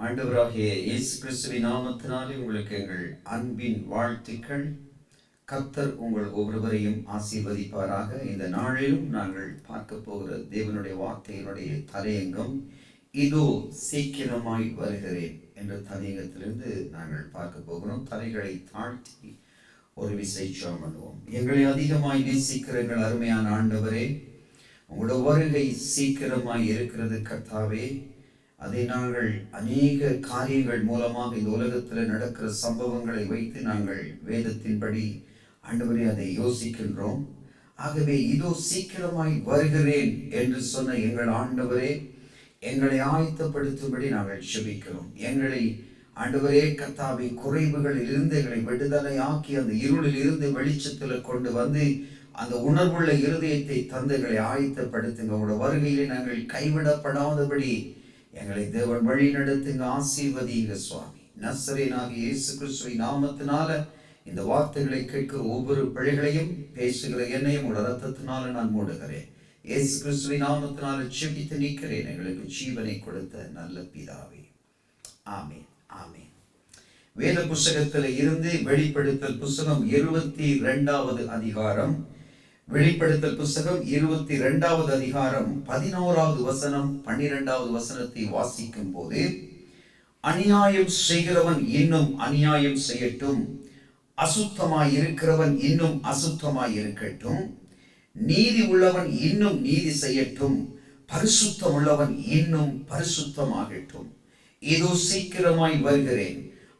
ஆண்டவராகிய இயேசு கிறிஸ்துவின் நாமத்தினாலே உங்களுக்கு எங்கள் அன்பின் வாழ்த்துக்கள். கர்த்தர் உங்கள் ஒவ்வொருவரையும் ஆசீர்வதிப்பாராக. இந்த நாளிலும் நாங்கள் பார்க்க போகிற தேவனுடைய வார்த்தையினுடைய தலையங்கம் இதோ சீக்கிரமாய் வருகிறேன் என்ற தலையங்கத்திலிருந்து நாங்கள் பார்க்க போகிறோம். தலைகளை தாழ்த்தி ஒரு விசேஷம் பண்ணுவோம். எங்களை அதிகமாய் நேசிக்கிற எங்கள் அருமையான ஆண்டவரே, உங்களோட வருகை சீக்கிரமாய் இருக்கிறது கர்த்தாவே. அதை நாங்கள் அநேக காரியங்கள் மூலமாக இந்த உலகத்தில் நடக்கிற சம்பவங்களை வைத்து நாங்கள் வேதத்தின்படி ஆண்டவரே அதை யோசிக்கின்றோம். ஆகவே இதோ சீக்கிரமாய் வருகிறேன் என்று சொன்ன எங்கள் ஆண்டவரே, எங்களை ஆயத்தப்படுத்தும்படி நாங்கள் செபிக்கிறோம். எங்களை ஆண்டவரே கர்த்தாவே, குறைவுகளில் இருந்து எங்களை விடுதலையாக்கி அந்த இருளில் இருந்து வெளிச்சத்தில் கொண்டு வந்து அந்த உணர்வுள்ள இருதயத்தை தந்து எங்களை ஆயத்தப்படுத்துங்க. உங்களோட வருகையிலே நாங்கள் கைவிடப்படாதபடி எங்களை தேவன் வழி நடத்துங்க, ஆசீர்வதிங்க சுவாமி. நசரேயனாகிய இயேசு கிறிஸ்துவின் நாமத்தினால இந்த வார்த்தைகளை கேட்கிற ஒவ்வொரு பிள்ளைகளையும் பேசுகிற என்னையும் உங்களோட ரத்தத்தினால நான் மூடுகிறேன். இயேசு கிறிஸ்துவின் நாமத்தினால செபித்து நிற்கிறேன். எங்களுக்கு ஜீவனை கொடுத்த நல்ல பிதாவே, ஆமென், ஆமென். வேத புஸ்தகத்தில் இருந்து வெளிப்படுத்தல் புஸ்தகம் 22வது அதிகாரம், வெளிப்படுத்தல் புஸ்தகம் 22வது அதிகாரம் 11வது வசனம் 12வது வசனத்தை வாசிக்கும் போது, அநியாயம் செய்கிறவன் இன்னும் அநியாயம் செய்யட்டும், அசுத்தமாய் இருக்கிறவன் இன்னும் அசுத்தமாய் இருக்கட்டும், நீதி உள்ளவன் இன்னும் நீதி செய்யட்டும், பரிசுத்தம் உள்ளவன் இன்னும் பரிசுத்தமாகட்டும். இதோ சீக்கிரமாய் வருகிறேன்,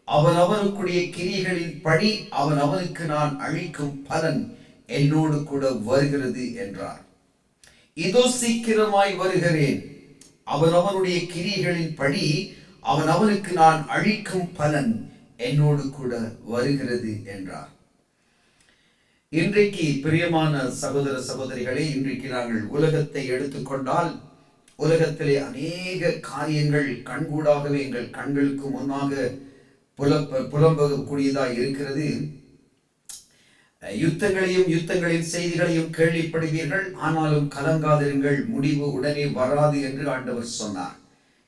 அவன் அவனுக்குரிய கிரியைகளின் படி அவன் அவனுக்கு நான் அளிக்கும் பலன் என்னோடு கூட வருகிறது என்றார். இதோ சீக்கிரமாய் வருகிறேன், அவன் அவனுடைய கிரியைகளின் படி அவன் அவனுக்கு நான் அளிக்கும் பலன் என்னோடு கூட வருகிறது என்றார். இன்றைக்கு பிரியமான சகோதர சகோதரிகளே, இன்றைக்கு நாங்கள் உலகத்தை எடுத்துக்கொண்டால் உலகத்திலே அநேக காரியங்கள் கண்கூடாகவே எங்கள் கண்களுக்கு முன்னாக புலம்பக்கூடியதாக இருக்கிறது. யுத்தங்களின் செய்திகளையும் கேள்விப்படுவீர்கள், ஆனாலும் கலங்காதிருங்கள், முடிவு உடனே வராது என்று ஆண்டவர் சொன்னார்.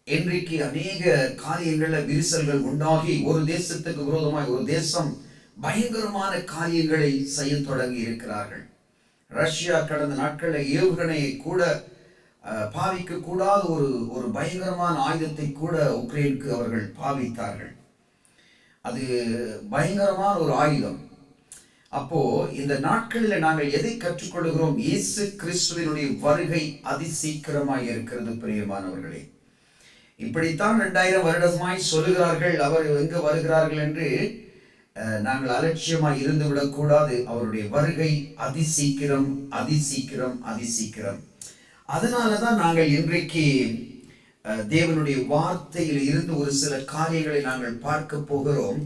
இன்றைக்கு அநேக காரியங்கள்ல விரிசல்கள் உண்டாகி ஒரு தேசத்துக்கு விரோதமாய் ஒரு தேசம் பயங்கரமான காரியங்களை செய்ய தொடங்கி இருக்கிறார்கள். ரஷ்யா கடந்த நாட்களில் ஏவுகணையை கூட பாவிக்க கூடாத ஒரு பயங்கரமான ஆயுதத்தை கூட உக்ரைனுக்கு அவர்கள் பாவித்தார்கள். அது பயங்கரமான ஒரு ஆயுதம். அப்போ இந்த நாட்களில் நாங்கள் எதை கற்றுக்கொள்கிறோம்? இயேசு கிறிஸ்துவினுடைய வருகை அதிசீக்கிரமாய் இருக்கிறது. பிரியமானவர்களே, இப்படித்தான் 2000 வருடமாய் சொல்லுகிறார்கள். அவர் எங்க வருகிறார்கள் என்று நாங்கள் அலட்சியமாய் இருந்து விடக்கூடாது. அவருடைய வருகை அதிசீக்கிரம், அதிசீக்கிரம், அதிசீக்கிரம். அதனாலதான் நாங்கள் இன்றைக்கு தேவனுடைய வார்த்தையில் இருந்து ஒரு சில காரியங்களை நாங்கள் பார்க்க போகிறோம்.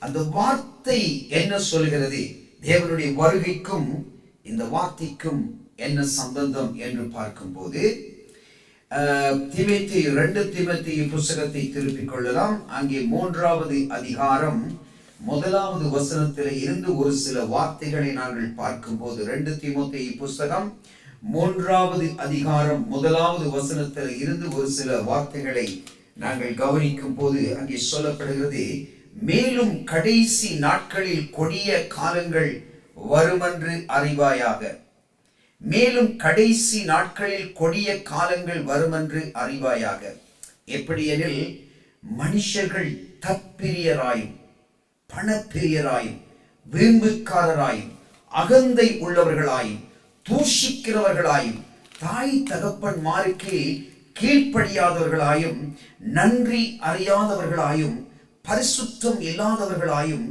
அந்த வார்த்தை என்ன சொல்கிறது? தேவனுடைய வருகைக்கும் இந்த வார்த்தைக்கும் என்ன சம்பந்தம் என்று பார்க்கும்போது, தீமோத்தேயு 2 தீமோத்தேயு புஸ்தகத்தை திருப்பிக் கொள்ளலாம். அங்கே 3வது அதிகாரம் 1வது வசனத்தில் இருந்து ஒரு சில வார்த்தைகளை நாங்கள் பார்க்கும்போது, 2 தீமோத்தேயு புஸ்தகம் 3வது அதிகாரம் 1வது வசனத்தில் இருந்து ஒரு சில வார்த்தைகளை நாங்கள் கவனிக்கும் போது அங்கே சொல்லப்படுகிறது, மேலும் கடைசி நாட்களில் கொடிய காலங்கள் வருமென்று அறிவாயாக. மேலும் கடைசி நாட்களில் கொடிய காலங்கள் வருமென்று அறிவாயாக. எப்படியெனில், மனுஷர்கள் தற்பிரியராயும் பணப்பிரியராயும் வீம்புக்காரராயும் அகந்தை உள்ளவர்களாயும் தூஷிக்கிறவர்களாயும் தாய் தகப்பன்மாருக்கு கீழ்ப்படியாதவர்களாயும் நன்றி அறியாதவர்களாயும் பரிசுத்தம் இல்லாதவர்களாயும்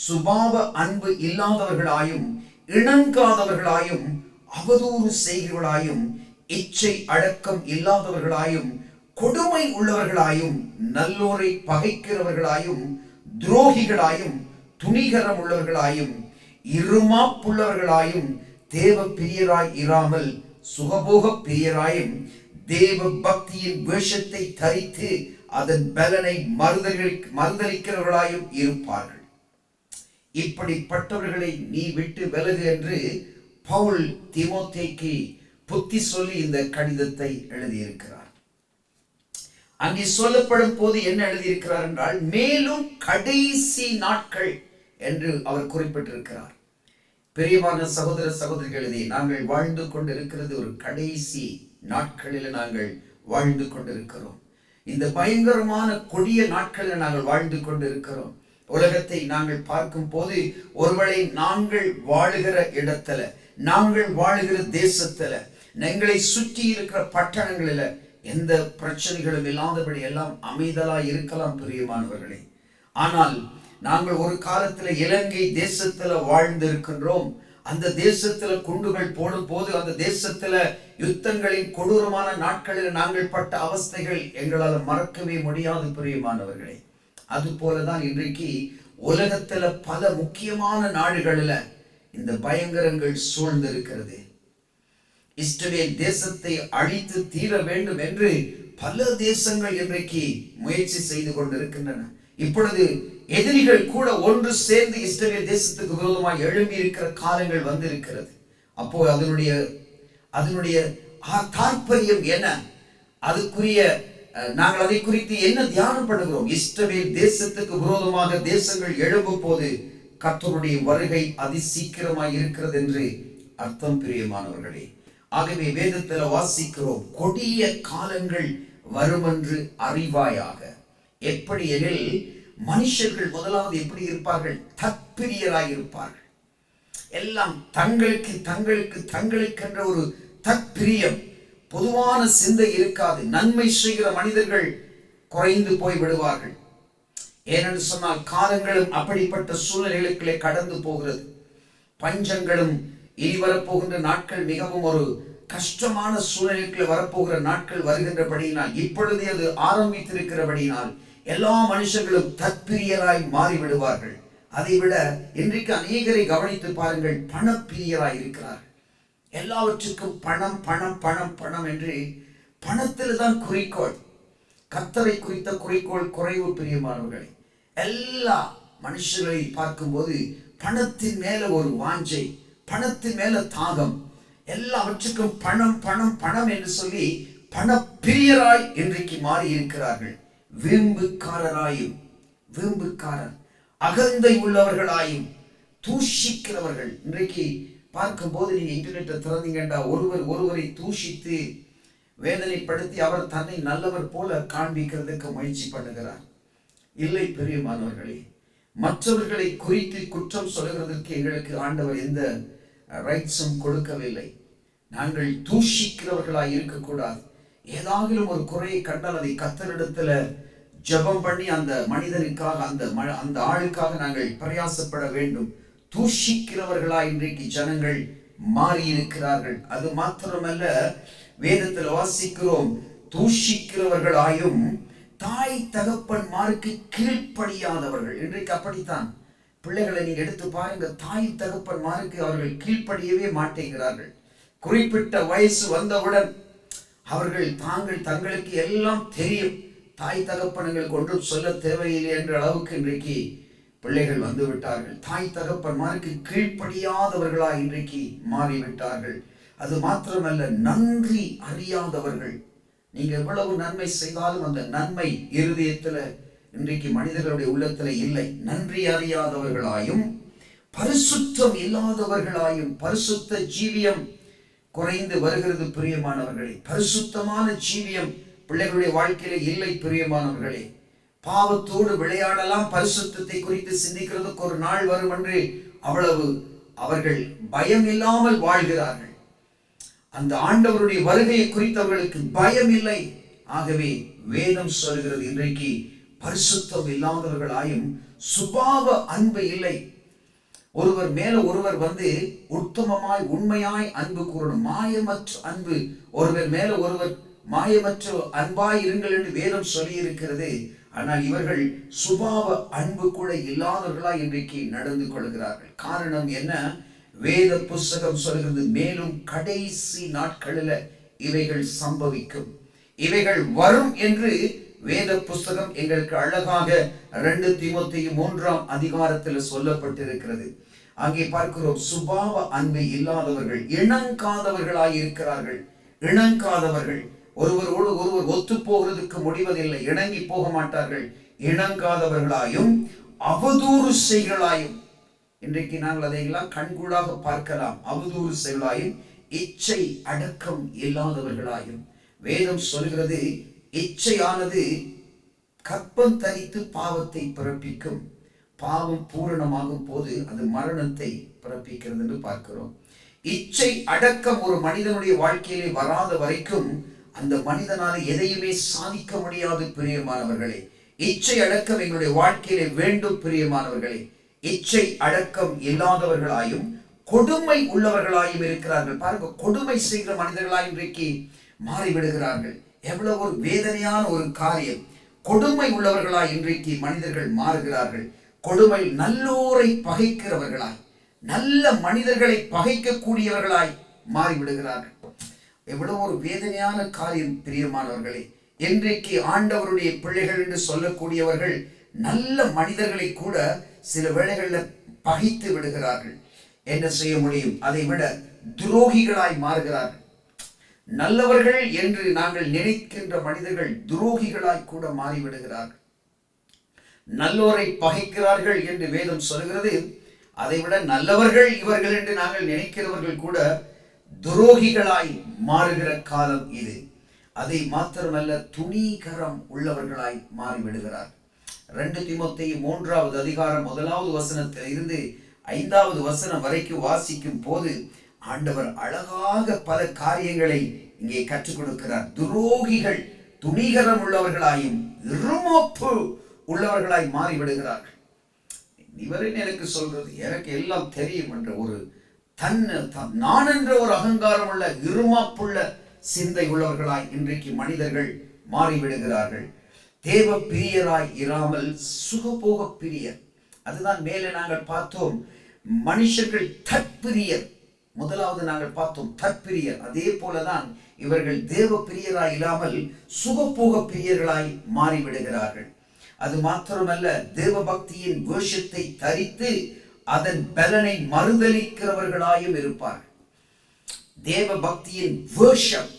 சுபாவ அன்பு இல்லாதவர்களாயும் இணங்காதவர்களாயும் அவதூறு செய்கிறவர்களாயும் இச்சை அடக்கம் இல்லாதவர்களாயும் கொடுமை உள்ளவர்களாயும் நல்லோரை பகைக்கிறவர்களாயும் துரோகிகளாயும் துணிகரம் உள்ளவர்களாயும் இருமாப்புள்ளவர்களாயும் தேவ பிரியராய் இராமல் சுகபோக பிரியராயும் தேவ பக்தியின் வேஷத்தை தரித்து அதன் பலனை மறுதலிக்கிறவர்களாயும் இருப்பார்கள். இப்படிப்பட்டவர்களை நீ விட்டு விலகு என்று பவுல் தீமோத்தேயுக்கு புத்தி சொல்லி இந்த கடிதத்தை எழுதியிருக்கிறார். அங்கே சொல்லப்படும் போது என்ன எழுதியிருக்கிறார் என்றால், மேலும் கடைசி நாட்கள் என்று அவர் குறிப்பிட்டிருக்கிறார். பெரியமான சகோதர சகோதரிகளே, நாங்கள் வாழ்ந்து கொண்டிருக்கிறது ஒரு கடைசி நாட்களில் நாங்கள் வாழ்ந்து கொண்டிருக்கிறோம். இந்த பயங்கரமான கொடிய நாட்களில் நாங்கள் வாழ்ந்து கொண்டிருக்கிறோம். உலகத்தை நாங்கள் பார்க்கும் போது ஒருவேளை நாங்கள் வாழுகிற இடத்துல, நாங்கள் வாழுகிற தேசத்துல, எங்களை சுற்றி இருக்கிற பட்டணங்களில எந்த பிரச்சனைகளும் இல்லாதபடி எல்லாம் அமைதலாய் இருக்கலாம் பிரியமானவர்களே. ஆனால் நாங்கள் ஒரு காலத்துல இலங்கை தேசத்துல வாழ்ந்திருக்கின்றோம். அந்த தேசத்துல குண்டுகள் போடும் போது, அந்த தேசத்துல யுத்தங்களின் கொடூரமான நாட்களில் நாங்கள் பட்ட அவஸ்தைகள் எங்களால் மறக்கவே முடியாது பிரியமானவர்களே. அது போலதான் இன்றைக்கு உலகத்துல பல முக்கியமான நாடுகளில் இந்த பயங்கரங்கள் சூழ்ந்திருக்கிறது. இஸ்ரவேல் தேசத்தை அழித்து தீர வேண்டும் என்று பல தேசங்கள் இன்றைக்கு முயற்சி செய்து கொண்டிருக்கின்றன. இப்பொழுது எதிரிகள் கூட ஒன்று சேர்ந்து இஸ்ரவேல் தேசத்துக்கு விரோதமாக எழும்பி இருக்கிற காலங்கள் வந்திருக்கிறது. அப்போ அதனுடைய தாற்பயம் என்ன, அதுக்குரிய நாங்கள் அதை குறித்து என்ன தியானம் பண்ணுகிறோம்? இஸ்ரவேல் தேசத்துக்கு விரோதமாக தேசங்கள் எழும்பும் போது கர்த்தருடைய வருகை அதிசீக்கிரமாய் இருக்கிறது என்று அர்த்தம் பிரியமானவர்களே. ஆகவே வேதத்தில் வாசிக்கிறோம், கொடிய காலங்கள் வருமென்று அறிவாயாக. எப்படி எனில், மனுஷர்கள் முதலாவது எப்படி இருப்பார்கள்? தற்பிரியராய் இருப்பார்கள். எல்லாம் தங்களுக்கென்ற ஒரு தற்பிரியம், பொதுவான சிந்தை இருக்காது. நன்மை செய்கிற மனிதர்கள் குறைந்து போய் விடுவார்கள். ஏனென்று சொன்னால் காலங்களும் அப்படிப்பட்ட சூழ்நிலைகளுக்குள்ளே கடந்து போகிறது. பஞ்சங்களும் இனி வரப்போகின்ற நாட்கள் மிகவும் ஒரு கஷ்டமான சூழ்நிலைக்குள்ள வரப்போகிற நாட்கள் வருகின்றபடியினால், இப்பொழுதே அது ஆரம்பித்திருக்கிறபடியினால் எல்லா மனுஷர்களும் தற்பிரியராய் மாறிவிடுவார்கள். அதைவிட இன்றைக்கு அநேகரை கவனித்து பாருங்கள், பணப்பிரியராய் இருக்கிறார்கள். எல்லாவற்றுக்கும் பணம் பணம் பணம் பணம் என்று பணத்தில் தான் குறிக்கோள். கர்த்தரை குறித்த குறிக்கோள் குறைவு பிரியமானவர்களே. எல்லா மனுஷர்களை பார்க்கும்போது பணத்தின் மேல ஒரு வாஞ்சை, பணத்தின் மேல தாகம், எல்லாவற்றுக்கும் பணம் பணம் பணம் என்று சொல்லி பணப்பிரியராய் இன்றைக்கு மாறி இருக்கிறார்கள். வீம்புக்காரராயும், அகந்தை உள்ளவர்களாயும், தூஷிக்கிறவர்கள். இன்றைக்கு பார்க்கும்போது நீங்க இன்டர்நெட்டை திறந்தீங்கண்டா ஒருவரை தூஷித்து வேதனைப்படுத்தி அவர் தன்னை நல்லவர் போல காண்பிக்கிறதுக்கு முயற்சி பண்ணுகிறார். இல்லை பிரியமானவர்களே, மற்றவர்களை குறித்து குற்றம் சொல்லுகிறதற்கு எங்களுக்கு ஆண்டவர் எந்த ரைட்ஸும் கொடுக்கவில்லை. நாங்கள் தூஷிக்கிறவர்களாய் இருக்கக்கூடாது. ஏதாவது ஒரு குறையை கண்டால் அதை கர்த்தரிடத்துல ஜெபம் பண்ணி அந்த மனிதனுக்காக, அந்த ஆளுக்காக நாங்கள் பிரயாசப்பட வேண்டும். தூஷிக்கிறவர்களாய் இன்றைக்கு ஜனங்கள் மாறி இருக்கிறார்கள். அது மாத்திரமல்ல, வேதத்தில் வாசிக்கிறோம், தூஷிக்கிறவர்களாயும் தாய் தகப்பன்மாருக்கு கீழ்ப்படியாதவர்கள். இன்றைக்கு அப்படித்தான். பிள்ளைகளை நீங்க எடுத்து பாருங்க, தாய் தகப்பன்மாருக்கு அவர்கள் கீழ்ப்படியவே மாட்டேங்கிறார்கள். குறிப்பிட்ட வயசு வந்தவுடன் அவர்கள் தங்களுக்கு எல்லாம் தெரியும், தாய் தகப்பன்களுக்கு ஒன்றும் சொல்ல தேவையில்லை என்ற அளவுக்கு இன்றைக்கு பிள்ளைகள் வந்து விட்டார்கள். தாய் தகப்பன்மாருக்கு கீழ்ப்படியாதவர்களா இன்றைக்கு மாறிவிட்டார்கள். அது மாத்திரமல்ல, நன்றி அறியாதவர்கள். நீங்க எவ்வளவு நன்மை செய்தாலும் அந்த நன்மை இருதயத்துல இன்றைக்கு மனிதர்களுடைய உள்ளத்துல இல்லை. நன்றி அறியாதவர்களாயும், பரிசுத்தம் இல்லாதவர்களாயும். பரிசுத்த ஜீவியம் குறைந்து வருகிறது பிரியமானவர்களே. பரிசுத்தமான ஜீவியம் பிள்ளைகளுடைய வாழ்க்கையில இல்லை பிரியமானவர்களே. பாவத்தோடு விளையாடலாம், பரிசுத்தத்தை குறித்து சிந்திக்கிறதுக்கு ஒரு நாள் வரும் என்று அவ்வளவு அவர்கள் பயம் இல்லாமல் வாழ்கிறார்கள். அந்த ஆண்டவருடைய வருகையை குறித்தவர்களுக்கு பயம் இல்லை. ஆகவே வேதம் சொல்கிறது, இன்றைக்கு பரிசுத்தம் இல்லாதவர்களாயும் சுபாவ அன்பு இல்லை. ஒருவர் மேல ஒருவர் உத்தமமாய் உண்மையாய் அன்பு கூறணும். மாயமற்ற அன்பு, ஒருவர் மேல ஒருவர் மாயமற்ற அன்பாய் இருங்கள் என்று வேதம் சொல்லி இருக்கிறது. ஆனால் இவர்கள் சுபாவ அன்பு கூட இல்லாதவர்களா இன்றைக்கு நடந்து கொள்கிறார்கள். காரணம் என்ன? வேத புஸ்தகம் சொல்கிறது, மேலும் கடைசி நாட்களில் இவைகள் சம்பவிக்கும், இவைகள் வரும் என்று வேத புஸ்தகம் எங்களுக்கு அழகாக 2 தீமோத்தேயு 3ஆம் அதிகாரத்தில் சொல்லப்பட்டிருக்கிறது. அங்கே பார்க்கிறோம், சுபாவ அன்பு இல்லாதவர்கள் இணங்காதவர்களாய் இருக்கிறார்கள். இணங்காதவர்கள். ஒருவரோடு ஒருவர் ஒத்து போகிறதுக்கு முடிவதில்லை, இணங்கி போக மாட்டார்கள். இணங்காதவர்களாயும் அவதூறு செய்களாயும், இன்றைக்கு நாங்கள் அதையெல்லாம் கண்கூடாக பார்க்கலாம். அவதூறு செய்களாயும் இச்சை அடக்கம் இல்லாதவர்களாயும். வேதம் சொல்கிறது, இச்சையானது கற்பம் தரித்து பாவத்தை பிறப்பிக்கும். பாவம் பூரணமாகும் போது அது மரணத்தை பிறப்பிக்கிறது என்று பார்க்கிறோம். இச்சை அடக்கம் ஒரு மனிதனுடைய வாழ்க்கையிலே வராத வரைக்கும் அந்த மனிதனால் எதையுமே சாதிக்க முடியாது. பிரியமானவர்களே, இச்சை அடக்கம் எங்களுடைய வாழ்க்கையிலே வேண்டும். பிரியமானவர்களே, இச்சை அடக்கம் இல்லாதவர்களாயும் கொடுமை உள்ளவர்களாயும் இருக்கிறார்கள். பாருங்க, கொடுமை செய்கிற மனிதர்களாய் இன்றைக்கு மாறிவிடுகிறார்கள். எவ்வளவு ஒரு வேதனையான ஒரு காரியம். கொடுமை உள்ளவர்களாய் இன்றைக்கு மனிதர்கள் மாறுகிறார்கள். கொடுமை, நல்லோரை பகைக்கிறவர்களாய், நல்ல மனிதர்களை பகைக்கக்கூடியவர்களாய் மாறிவிடுகிறார்கள். எவ்வளவு ஒரு வேதனையான காரியம். பிரியமானவர்களே, இன்றைக்கு ஆண்டவருடைய பிள்ளைகள் என்று சொல்லக்கூடியவர்கள் நல்ல மனிதர்களை கூட சில வேளைகளில் பகைத்து விடுகிறார்கள். என்ன செய்ய முடியும்? அதை விட துரோகிகளாய் மாறுகிறார்கள். நல்லவர்கள் என்று நாங்கள் நினைக்கின்ற மனிதர்கள் துரோகிகளாய் கூட மாறிவிடுகிறார்கள். நல்லோரை பகைக்கிறார்கள் என்று வேதம் சொல்கிறது. அதைவிட நல்லவர்கள் இவர்கள் என்று நாங்கள் நினைக்கிறவர்கள் கூட துரோகிகளாய் மாறுகிற காலம் இது. அதை மாத்திரமல்ல, துணிகரம் உள்ளவர்களாய் மாறிவிடுகிறார். 2 தீமோத்தேயு 3வது அதிகாரம் 1வது வசனத்தில் இருந்து 5வது வசனம் வரைக்கும் வாசிக்கும் போது ஆண்டவர் அழகாக பல காரியங்களை இங்கே கற்றுக் கொடுக்கிறார். துரோகிகள் துணிகரம் உள்ளவர்களாயும் இருமாப்பு உள்ளவர்களாய் மாறிவிடுகிறார்கள். இவரின் எனக்கு சொல்றது, எனக்கு எல்லாம் தெரியும் என்ற ஒரு நான் என்ற ஒரு அகங்காரம் உள்ள இருமாப்புள்ள சிந்தை உள்ளவர்களாய் இன்றைக்கு மனிதர்கள் மாறிவிடுகிறார்கள். தேவ பிரியராய் இராமல் சுகபோக பிரியர். அதுதான் மேலே நாங்கள் பார்த்தோம். மனுஷர்கள் தற்பிரியர். முதலாவது நாங்கள் பார்த்தோம் தற்பிரியர். அதே போலதான் இவர்கள் தேவ பிரியராய் இல்லாமல் சுகபோக பிரியர்களாய் மாறிவிடுகிறார்கள். அது மாத்திரமல்ல, தேவ பக்தியின் வேஷத்தை தரித்து அதன் பலனை மறுதலிக்கிறவர்களாயும் இருப்பார்கள். தேவ பக்தியின் வேஷம்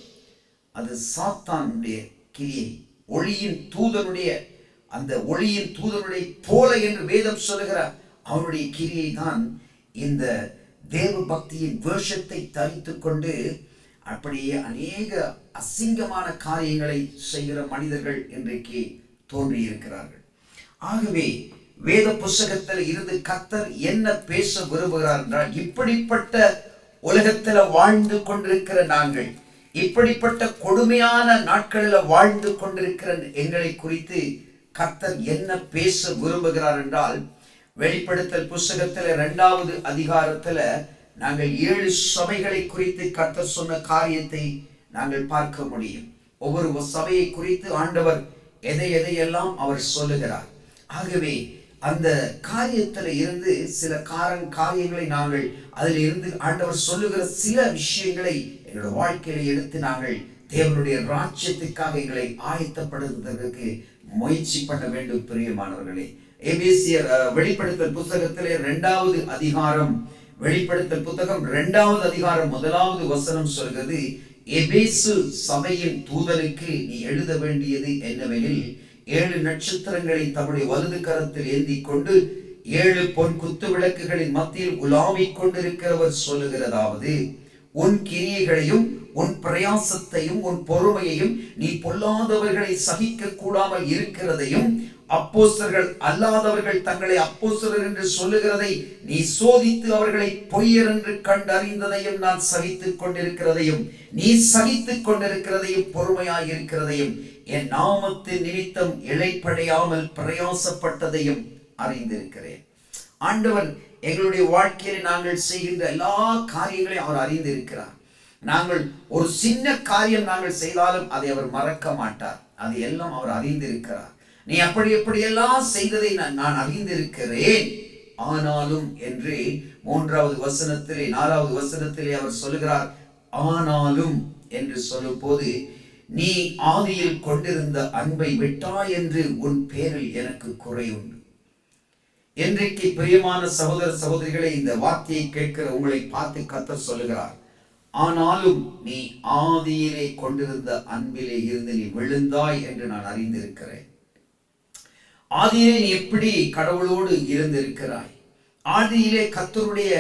அது சாத்தானுடைய கிரியை. ஒளியின் தூதனுடைய அந்த ஒளியின் தூதனுடைய போல என்று வேதம் சொல்லுகிறார். அவனுடைய கிரியை தான் இந்த தேவ பக்தியின் வேஷத்தை தரித்து கொண்டு அப்படியே அநேக அசிங்கமான காரியங்களை செய்கிற மனிதர்கள் இன்றைக்கு தோன்றியிருக்கிறார்கள். ஆகவே வேத புஸ்தகத்தில் இருந்து கர்த்தர் என்ன பேச விரும்புகிறார் என்றால், இப்படிப்பட்ட உலகத்தில் வாழ்ந்து கொண்டிருக்கிற நாங்கள், இப்படிப்பட்ட கொடுமையான நாட்களில் வாழ்ந்து கொண்டிருக்கிற எங்களை குறித்து கர்த்தர் என்ன பேச விரும்புகிறார் என்றால், வெளிப்படுத்தல் புஸ்தகத்தில் 2வது அதிகாரத்தில் நாங்கள் 7 சபைகளை குறித்து கர்த்தர் சொன்ன காரியத்தை நாங்கள் பார்க்க முடியும். ஒவ்வொரு சபையை குறித்து ஆண்டவர் எதையெல்லாம் அவர் சொல்லுகிறார். ஆகவே அந்த காரியத்தில் இருந்து சில காரியங்களை நாங்கள் அதில் இருந்து ஆண்டவர் சொல்லுகிற சில விஷயங்களை எங்களோட வாழ்க்கையில எடுத்து நாங்கள் தேவனுடைய ராஜ்யத்துக்காக எங்களை ஆயத்தப்படுத்துவதற்கு முயற்சி பண்ண வேண்டும். பிரியமானவர்களே, எபேசியர் வெளிப்படுத்தல் புத்தகத்திலே 2வது அதிகாரம், வெளிப்படுத்தல் புத்தகம் 2வது அதிகாரம் 1வது வசனம் சொல்கிறது, எபேசு சபையின் தூதனுக்கு நீ எழுத வேண்டியது என்னவெனில், 7 நட்சத்திரங்களை தம்முடைய வலது கரத்தில் ஏந்தி கொண்டு 7 பொன் குத்து விளக்குகளின் மத்தியில் உலாவிக் கொண்டிருக்கிறவர் சொல்லுகிறதாவது, உன் கிரியைகளையும் உன் பிரயாசத்தையும் உன் பொறுமையையும் நீ பொல்லாதவர்களை சகிக்க கூடாமல் இருக்கிறதையும் அப்போஸ்தலர்கள் அல்லாதவர்கள் தங்களை அப்போஸ்தலர் என்று சொல்லுகிறதை நீ சோதித்து அவர்களை பொய்யர் என்று கண்டறிந்ததையும் நான் சகித்துக் கொண்டிருக்கிறதையும் நீ சகித்துக் கொண்டிருக்கிறதையும் பொறுமையாய் இருக்கிறதையும் என் நாமத்தின் நிமித்தம் இளைப்படையாமல் பிரயாசப்பட்டதையும் அறிந்திருக்கிறேன். ஆண்டவர் எங்களுடைய வாழ்க்கையில் நாங்கள் செய்கின்ற எல்லா காரியங்களையும் அவர் அறிந்திருக்கிறார். நாங்கள் ஒரு சின்ன காரியம் நாங்கள் செய்தாலும் அதை அவர் மறக்க மாட்டார். அதை எல்லாம் அவர் அறிந்திருக்கிறார். நீ எப்படியெல்லாம் செய்ததை நான் அறிந்திருக்கிறேன். ஆனாலும் என்று 3வது வசனத்திலே 4வது வசனத்திலே அவர் சொல்லுகிறார். ஆனாலும் என்று சொல்லும் போது, நீ ஆதியில் கொண்டிருந்த அன்பை விட்டாய் என்று உன் பேரில் எனக்கு குறை உண்டு. இன்றைக்கு பிரியமான சகோதர சகோதரிகளை, இந்த வார்த்தையை கேட்கிற உங்களை பார்த்து கர்த்தர் சொல்லுகிறார், ஆனாலும் நீ ஆதியிலே கொண்டிருந்த அன்பிலே இருந்து நீ விழுந்தாய் என்று நான் அறிந்திருக்கிறேன். ஆதியிலே நீ எப்படி கடவுளோடு இருந்திருக்கிறாய்? ஆதியிலே கர்த்தருடைய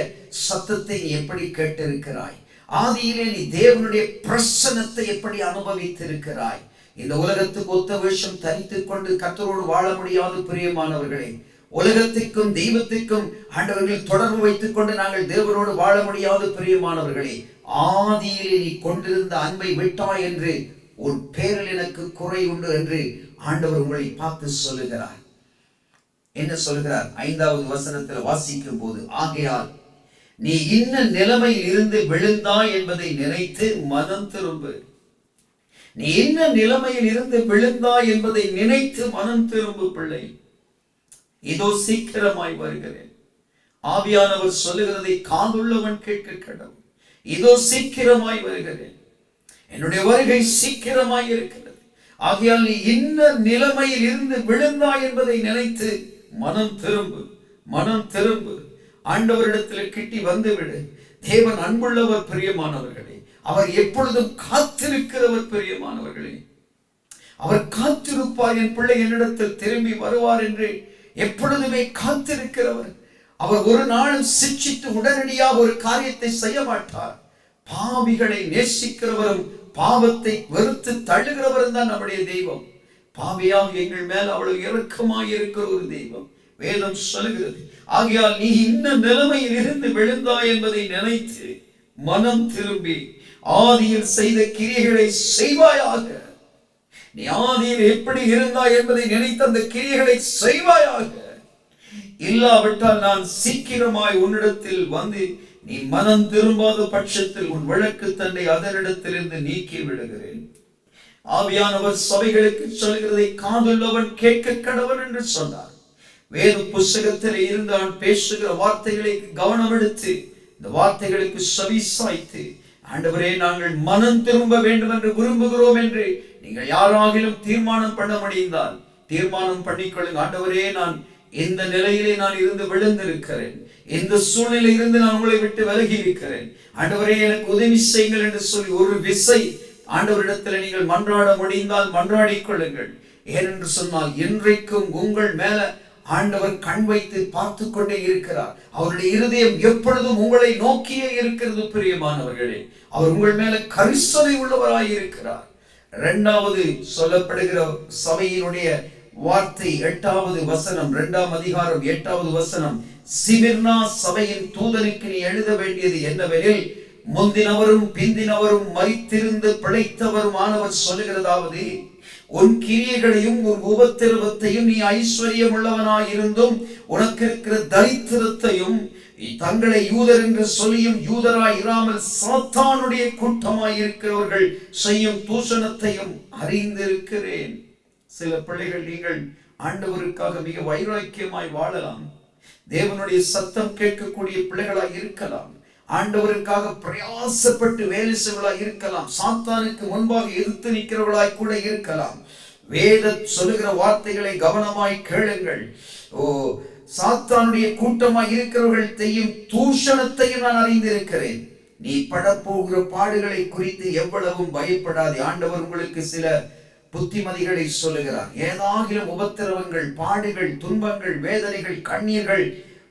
சத்தத்தை நீ எப்படி கேட்டிருக்கிறாய்? ஆதியிலே நீ தேவனுடைய பிரசன்னத்தை எப்படி அனுபவித்திருக்கிறாய்? இந்த உலகத்துக்கு ஒத்த வேஷம் தரித்துக் கொண்டு கர்த்தரோடு வாழ முடியாது பிரியமானவர்களே. உலகத்திற்கும் தெய்வத்திற்கும் ஆண்டவர்கள் தொடர்பு வைத்துக் கொண்டு நாங்கள் தேவனோடு வாழ முடியாது பிரியமானவர்களே. ஆதியிலே நீ கொண்டிருந்த அன்பை விட்டாய் என்று உன் பேரில் எனக்கு குறை உண்டு என்று ஆண்டவர் உங்களை பார்த்து சொல்லுகிறார். என்ன சொல்கிறார்? 5வது வசனத்தில் வாசிக்கும் போது, ஆகையால் நீ இன்ன நிலைமையில் இருந்து விழுந்தாய் என்பதை நினைத்து மனம் திரும்பு. நீ என்ன நிலைமையில் இருந்து விழுந்தாய் என்பதை நினைத்து மனம் திரும்பு பிள்ளை. இதோ சீக்கிரமாய் வருகிறேன். ஆவியானவர் சொல்லுகிறதை காதுள்ளவன் கேட்க கடவுள். இதோ சீக்கிரமாய் வருகிறேன். என்னுடைய வருகை சீக்கிரமாய் இருக்கிறது. ஆகையால் நீ இன்ன நிலைமையில் இருந்து விழுந்தாய் என்பதை நினைத்து மனம் திரும்பு, மனம் திரும்பு. ஆண்டவரிடத்தில் கிட்டி வந்துவிடு. தேவன் அன்புள்ளவர் பிரியமானவர்களே. அவர் எப்பொழுதும் காத்திருக்கிறவர் பிரியமானவர்களே. அவர் காத்திருப்பார், என் பிள்ளை என்னிடத்தில் திரும்பி வருவார் என்று எப்பொழுதுமே காத்திருக்கிறவர். அவர் ஒரு நாளும் சிட்சித்து உடனடியாக ஒரு காரியத்தை செய்ய மாட்டார். பாவிகளை நேசிக்கிறவரும் பாவத்தை வெறுத்து தள்ளுகிறவரும் தான் நம்முடைய தெய்வம். பாவியாக எங்கள் மேல் அவ்வளவு இரக்கமாய் இருக்கிற ஒரு தெய்வம் வேதம் சொல்லுகிறது. ஆகையால் நீ இந்த நிலைமையில் இருந்து விழுந்தாய் என்பதை நினைத்து மனம் திரும்பி ஆதியில் செய்த கிரியைகளை செய்வாயாக. நீ ஆதியில் எப்படி இருந்தாய் என்பதை நினைத்து அந்த கிரியைகளை செய்வாயாக. இல்லாவிட்டால் நான் சீக்கிரமாய் உன்னிடத்தில் வந்து நீ மனம் திரும்பாத பட்சத்தில் உன் வழக்கு தண்டை அதனிடத்திலிருந்து நீக்கி விடுகிறேன். ஆவியானவர் சபைகளுக்கு சொல்கிறதை காதுள்ளவன் கேட்க கடவன் என்று சொன்னார். வேத புஸ்தகத்தில் இருந்து நான் பேசுகிற வார்த்தைகளை கவனம் எடுத்து இந்த வார்த்தைகளுக்கு செவி சாய்த்து, ஆண்டவரே நாங்கள் மனம் திரும்ப வேண்டும் என்று விரும்புகிறோம் என்று நீங்கள் யாராகிலும் தீர்மானம் பண்ண முடிந்தால் தீர்மானம் பண்ணிக்கொள்ளுங்க. ஆண்டவரே, நான் இந்த நிலையிலே நான் இருந்து விழுந்திருக்கிறேன், இந்த சூழ்நிலை இருந்து நான் உங்களை விட்டு விலகி இருக்கிறேன், ஆண்டவரே எனக்கு உதவி செய்யுங்கள் என்று சொல்லி ஒரு விசை ஆண்டவரிடத்தில் நீங்கள் மன்றாட முடிந்தால் மன்றாடிக் கொள்ளுங்கள். ஏனென்று சொன்னால் இன்றைக்கும் உங்கள் மேல ஆண்டவர் கண் வைத்து பார்த்து கொண்டே இருக்கிறார். அவருடைய இருதயம் எப்பொழுதும் உங்களை நோக்கியே இருக்கிறது பிரியமானவர்களே. அவர் உங்கள் மேல கரிசனை உள்ளவராய் இருக்கிறார். 2வது சொல்லப்படுகிற சபையினுடைய வார்த்தை 8வது வசனம், 2ஆம் அதிகாரம் 8வது வசனம். சிமிர்னா சபையின் தூதனுக்கு நீ எழுத வேண்டியது என்னவெனில், முந்தினவரும் பிந்தினவரும் மரித்திருந்து பிழைத்தவருமானவர் சொல்லுகிறதாவது, உன் கிரியைகளையும் உன் உபத்திரவத்தையும் நீ ஐஸ்வர்யம் உள்ளவனாயிருந்தும் உனக்கு இருக்கிற தரித்திரத்தையும் தங்களை யூதர் என்று சொல்லியும் யூதராய் இராமல் சாத்தானுடைய கூட்டமாய் இருக்கிறவர்கள் செய்யும் தூஷணத்தையும் அறிந்திருக்கிறேன். சில பிள்ளைகள் நீங்கள் ஆண்டவருக்காக மிக வைராக்கியமாய் வாழலாம், தேவனுடைய சத்தம் கேட்கக்கூடிய பிள்ளைகளாய் இருக்கலாம், ஆண்டவருக்காக பிரயாசப்பட்டு வேலை செய்வர்களாய் இருக்கலாம், சாத்தானுக்கு முன்பாக எதிர்த்து நிற்கிறவர்களாய் கூட இருக்கலாம். வேத சொல்லுகிற வார்த்தைகளை கவனமாய் கேளுங்கள். சாத்தானுடைய கூட்டமாய் இருக்கிறவர்கள் செய்யும் தூஷணத்தையும் நான் அறிந்திருக்கிறேன். நீ படப்போகிற பாடுகளை குறித்து எவ்வளவும் பயப்படாதே. ஆண்டவர் உங்களுக்கு சில புத்திமதிகளை சொல்லுகிறார். ஏதாகிலும் உபத்திரவங்கள், பாடுகள், துன்பங்கள், வேதனைகள், கண்ணீர்கள்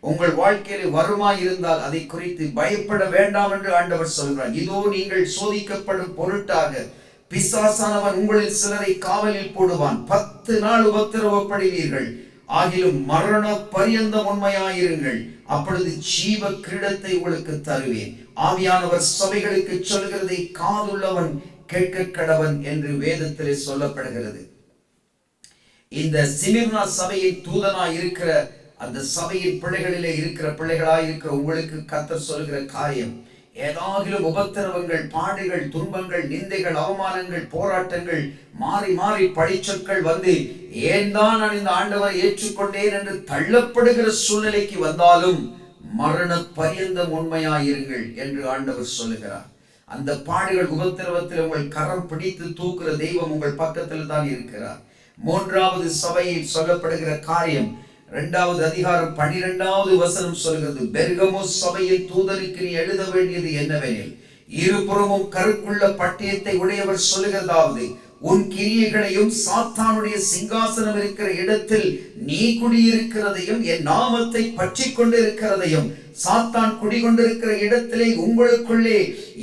உங்கள் வாழ்க்கையில் வருமாயிருந்தால் அதை குறித்து பயப்பட வேண்டாம் என்று ஆண்டவர் சொல்கிறார். இதோ நீங்கள் சோதிக்கப்படும் பொருட்டாக பிசாசானவன் உங்களில் சிலரை காவலில் போடுவான். 10 நாள் உபத்திரவப்படுவீர்கள். ஆகிலும் மரண பரியந்தம் உண்மையாயிருங்கள், அப்பொழுது ஜீவ கிரீடத்தை உங்களுக்கு தருவேன். ஆவியானவர் சபைகளுக்கு சொல்கிறதை காதுள்ளவன் கேட்க கடவன் என்று வேதத்திலே சொல்லப்படுகிறது. இந்த சிமிர்னா சபையின் தூதனாய் இருக்கிற அந்த சபையின் பிள்ளைகளிலே இருக்கிற பிள்ளைகளாய் இருக்கிற உங்களுக்கு கர்த்தர் சொல்கிற காரியம், ஏதாகிலும் உபத்திரவங்கள், பாடுகள், துன்பங்கள், நிந்தைகள், அவமானங்கள், போராட்டங்கள், மாறி மாறி பழிச்சொற்கள் வந்து ஏன் தான் நான் இந்த ஆண்டவரை ஏற்றுக்கொண்டேன் என்று தள்ளப்படுகிற சூழ்நிலைக்கு வந்தாலும் மரண பரியந்தம் உண்மையாயிருங்கள் என்று ஆண்டவர் சொல்லுகிறார். அந்த பாடுகள், உபத்திரவத்தில் உங்கள் கரம் பிடித்து தூக்குற தெய்வம் உங்கள் பக்கத்தில் தான் இருக்கிறார். 3வது சபையில் சொல்லப்படுகிற காரியம் 2வது அதிகாரம் 12வது வசனம் சொல்கிறது, பெர்கமோ சபையின் தூதனுக்கு நீ எழுத வேண்டியது என்னவெனில், இருபுறமும் கருக்குள்ள பட்டயத்தை உடையவர் சொல்லுகிறதாவது, உன் கிரியைகளையும் சாத்தானுடைய சிங்காசனம் இருக்கிற இடத்தில் நீ குடியிருக்கிறதையும் என் நாமத்தை பற்றி கொண்டிருக்கிறதையும், சாத்தான் குடிகொண்டிருக்கிற இடத்திலே உங்களுக்குள்ளே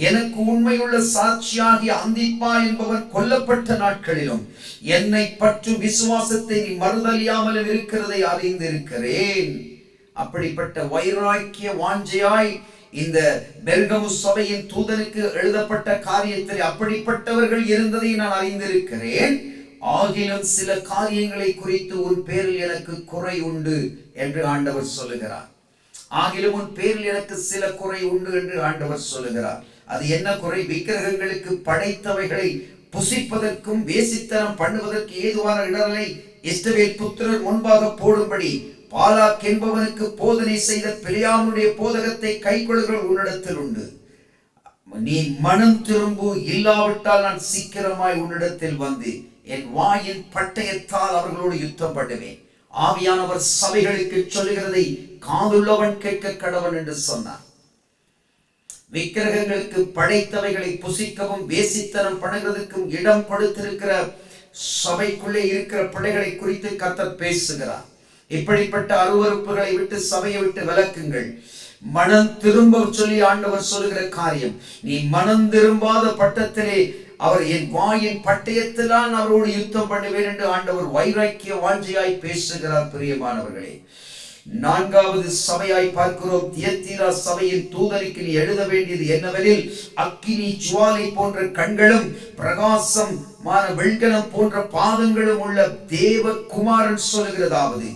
எனக்கு உண்மையுள்ள சாட்சியாகிய அந்திப்பா என்பவர் கொல்லப்பட்ட நாட்களிலும் என்னை பற்றும் விசுவாசத்தை நீ மறுதலியாமலும் இருக்கிறதை அறிந்திருக்கிறேன். அப்படிப்பட்ட வைராக்கிய வாஞ்சையாய் இந்த பெர்கமு சபையின் தூதனுக்கு எழுதப்பட்ட காரியத்தில் அப்படிப்பட்டவர்கள் இருந்ததை நான் அறிந்திருக்கிறேன். ஆகிலும் சில காரியங்களை குறித்து உன் பேரில் எனக்கு குறை உண்டு என்று ஆண்டவர் சொல்லுகிறார். ஆகிலும் உன் பேரில் எனக்கு சில குறை உண்டு என்று ஆண்டவர் சொல்லுகிறார். அது என்ன குறை? விக்கிரகங்களுக்கு படைத்தவைகளை புசிப்பதற்கும் வேசித்தனம் பண்ணுவதற்கு ஏதுவான இடரலை இஸ்ரவேல் புத்திரர் முன்பாக போடும்படி பாலாக் என்பவனுக்கு போதனை செய்த பிலியாமுடைய போதகத்தை கைக்கொள்கிற உன்னிடத்தில் உண்டு. நீ மனம் திரும்பு, இல்லாவிட்டால் நான் சீக்கிரமாய் உன்னிடத்தில் வந்து என் வாயின் பட்டயத்தால் அவர்களோடு யுத்தம் பண்ணுவேன். ஆவியானவர் சபைகளுக்கு சொல்லுகிறதை காதுள்ளவன் கேட்க கடவன் என்று சொன்னார். விக்கிரகங்களுக்கு படைத்தவைகளை புசிக்கவும் வேசித்தனம் பண்ணுகிறதுக்கும் இடம் கொடுத்திருக்கிற சபைக்குள்ளே இருக்கிற பிள்ளைகளை குறித்து கர்த்தர் பேசுகிறார். இப்படிப்பட்ட அருவருப்புகளை விட்டு சபையை விட்டு விலக்குங்கள். மனம் திரும்ப சொல்லி ஆண்டவர் சொல்லுகிற காரியம், நீ மனம் திரும்பாத பட்டத்திலே அவர் என் வாயின் பட்டயத்திலான் அவரோடு யுத்தம் பண்ணுவேன் என்று ஆண்டவர் வைராக்கிய வாஞ்சையாய் பேசுகிறார். பிரியமானவர்களே, நான்காவது சபையாய் பார்க்கிறோம். தியத்தீரா சபையின் தூதனுக்கு நீ எழுத வேண்டியது என்னவெனில், அக்கினி ஜுவாலை போன்ற கண்களும் பிரகாசமான வெண்கலம் போன்ற பாதங்களும் உள்ள தேவகுமாரன் சொல்லுகிறதாவது,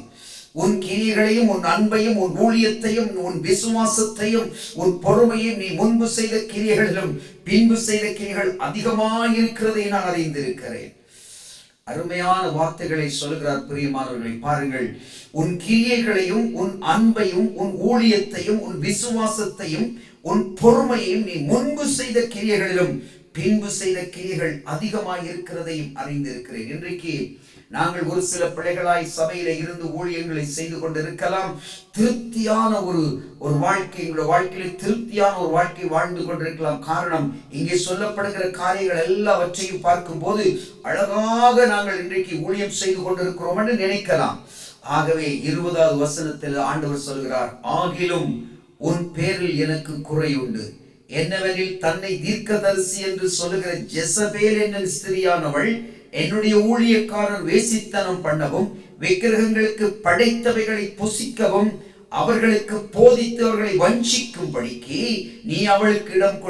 உன் கிரியைகளையும் உன் அன்பையும் உன் ஊழியத்தையும் உன் விசுவாசத்தையும் உன் பொறுமையும் நீ முன்பு செய்த கிரியைகளிலும் பின்பு செய்த கிரியைகள் அதிகமாயிருக்கிறதை நான் அறிந்திருக்கிறேன். அருமையான வார்த்தைகளை சொல்கிறார். பிரியமானவர்களை பாருங்கள், உன் கிரியைகளையும் உன் அன்பையும் உன் ஊழியத்தையும் உன் விசுவாசத்தையும் உன் பொறுமையையும் நீ முன்பு செய்த கிரியைகளிலும் பின்பு செய்த கிரியைகள் அதிகமாய் இருக்கிறதையும் அறிந்திருக்கிறேன். இன்றைக்கு நாங்கள் ஒரு சில பிள்ளைகளாய் சபையில இருந்து ஊழியங்களை செய்து கொண்டிருக்கலாம். திருப்தியான ஒரு வாழ்க்கை, எங்களுடைய வாழ்க்கையில திருப்தியான ஒரு வாழ்க்கை வாழ்ந்து கொண்டிருக்கலாம். காரணம், இங்கே சொல்லப்படுகிற காரியங்கள் எல்லாவற்றையும் பார்க்கும் போது அழகாக நாங்கள் இன்றைக்கு ஊழியம் செய்து கொண்டிருக்கிறோம் என்று நினைக்கலாம். ஆகவே 20வது வசனத்தில் ஆண்டவர் சொல்கிறார், ஆகிலும் உன் பேரில் எனக்கு குறை உண்டு. என்னவெனில், தன்னை தீர்க்கதரிசி என்று சொல்லுகிற ஜெசபேல் என்ற ஸ்திரியானவள் என்னுடைய ஊழியக்காரர் வேசித்தனம் பண்ணவும் விக்கிரகங்களுக்கு படைத்தவைகளை புசிக்கவும் அவர்களுக்கு போதித்து அவர்களை வஞ்சிக்கும்படிக்கு நீ அவளுக்கு இடம்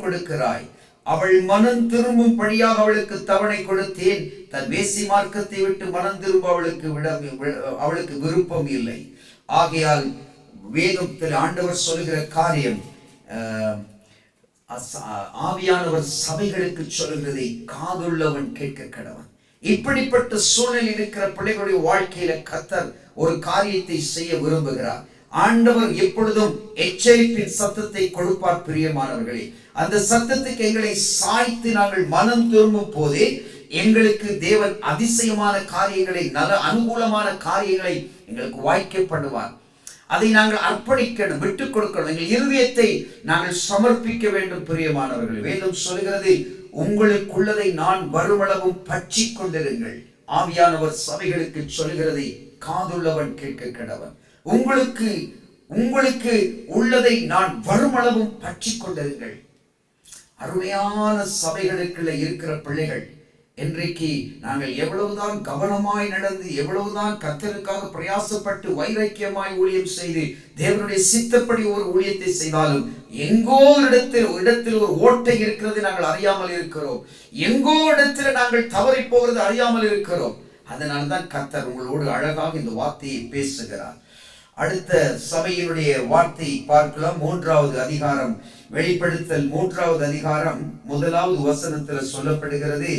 கொடுக்கிறாய். அவள் மனம் திரும்பும் படியாக அவளுக்கு தவணை கொடுத்தேன். தன் வேசி மார்க்கத்தை விட்டு மனம் திரும்ப அவளுக்கு விருப்பம் இல்லை. ஆகையால் வேதத்தில் ஆண்டவர் சொல்லுகிற காரியம், ஆவியானவர் சபைகளுக்கு சொல்லுகிறதை காதுள்ளவன் கேட்க கடவன். இப்படிப்பட்ட சூழ்நிலை இருக்கிற பிள்ளைகளுடைய வாழ்க்கையில கர்த்தர் ஒரு காரியத்தை செய்ய விரும்புகிறார். ஆண்டவர் எப்பொழுதும் எச்சரிப்பின் சத்தத்தை கொடுப்பார். பிரியமானவர்களே, அந்த சத்தத்துக்கு எங்களை சாய்த்து நாங்கள் மனம் திரும்பும் போதே எங்களுக்கு தேவன் அதிசயமான காரியங்களை, நல்ல அனுகூலமான காரியங்களை எங்களுக்கு வாய்க்க பண்ணுவார். அதை நாங்கள் அர்ப்பணிக்கணும், விட்டுக் கொடுக்கணும். எங்கள் இருதயத்தை நாங்கள் சமர்ப்பிக்க வேண்டும். பிரியமானவர்கள், வேதம் சொல்கிறது, உங்களுக்குள்ளதை நான் வருமளவும் பற்றி கொண்டிருங்கள். ஆவியானவர் சபைகளுக்கு சொல்கிறதை காதுள்ளவன் கேட்க கடவன். உங்களுக்கு உள்ளதை நான் வருமளவும் பற்றி கொண்டிருங்கள். அருமையான சபைகளுக்குள்ள இருக்கிற பிள்ளைகள், இன்றைக்கு நாங்கள் எவ்வளவுதான் கவனமாய் நடந்து, எவ்வளவுதான் கர்த்தருக்காக பிரயாசப்பட்டு வைராக்கியமாய் ஊழியம் செய்து தேவனுடைய சித்தப்படி ஒரு ஊழியத்தை செய்தாலும் எங்கோ இடத்தில் ஒரு ஓட்டை இருக்கிறது நாங்கள் அறியாமல் இருக்கிறோம். எங்கோ இடத்துல நாங்கள் தவறி போகிறது அறியாமல் இருக்கிறோம். அதனால்தான் கர்த்தர் உங்களோடு அழகாக இந்த வார்த்தையை பேசுகிறார். அடுத்த சபையினுடைய வார்த்தை பார்க்கலாம். 3வது அதிகாரம், வெளிப்படுத்தல் 3வது அதிகாரம் 1வது வசனத்தில் சொல்லப்படுகிறது,